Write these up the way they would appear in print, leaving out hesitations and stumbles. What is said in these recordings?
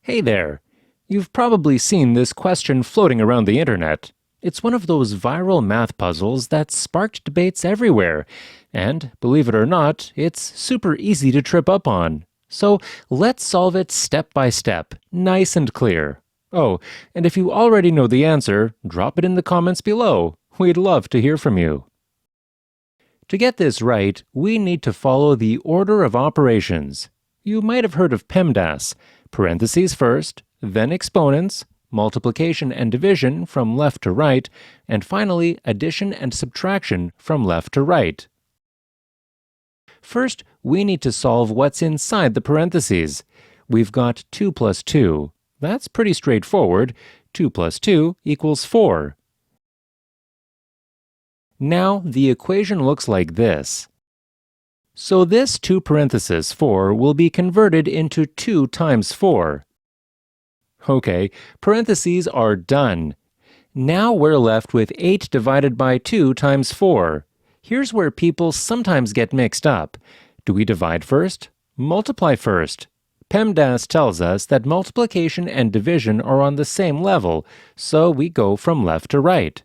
Hey there! You've probably seen this question floating around the internet. It's one of those viral math puzzles that sparked debates everywhere, and believe it or not, it's super easy to trip up on. So let's solve it step by step, nice and clear. Oh, and if you already know the answer, drop it in the comments below. We'd love to hear from you. To get this right, we need to follow the order of operations. You might have heard of PEMDAS. Parentheses first, then exponents, multiplication and division from left to right, and finally addition and subtraction from left to right. First, we need to solve what's inside the parentheses. We've got 2 plus 2. That's pretty straightforward. 2 plus 2 equals 4. Now the equation looks like this. So this 2 parentheses 4 will be converted into 2 times 4. Okay, parentheses are done. Now we're left with 8 divided by 2 times 4. Here's where people sometimes get mixed up. Do we divide first? Multiply first. PEMDAS tells us that multiplication and division are on the same level, so we go from left to right.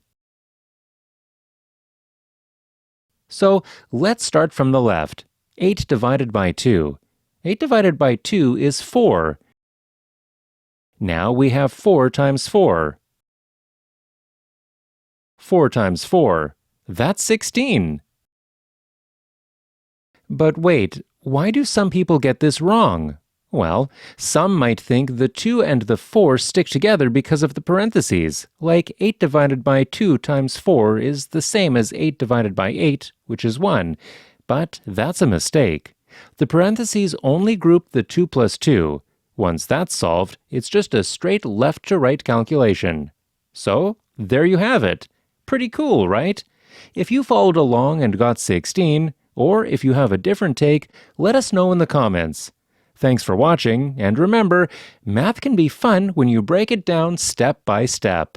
So let's start from the left. 8 divided by 2. 8 divided by 2 is 4. Now we have 4 times 4. 4 times 4. That's 16. But wait, why do some people get this wrong? Well, some might think the 2 and the 4 stick together because of the parentheses, like 8 divided by 2 times 4 is the same as 8 divided by 8, which is 1. But that's a mistake. The parentheses only group the 2 plus 2. Once that's solved, it's just a straight left to right calculation. So, there you have it. Pretty cool, right? If you followed along and got 16, or if you have a different take, let us know in the comments. Thanks for watching, and remember, math can be fun when you break it down step by step.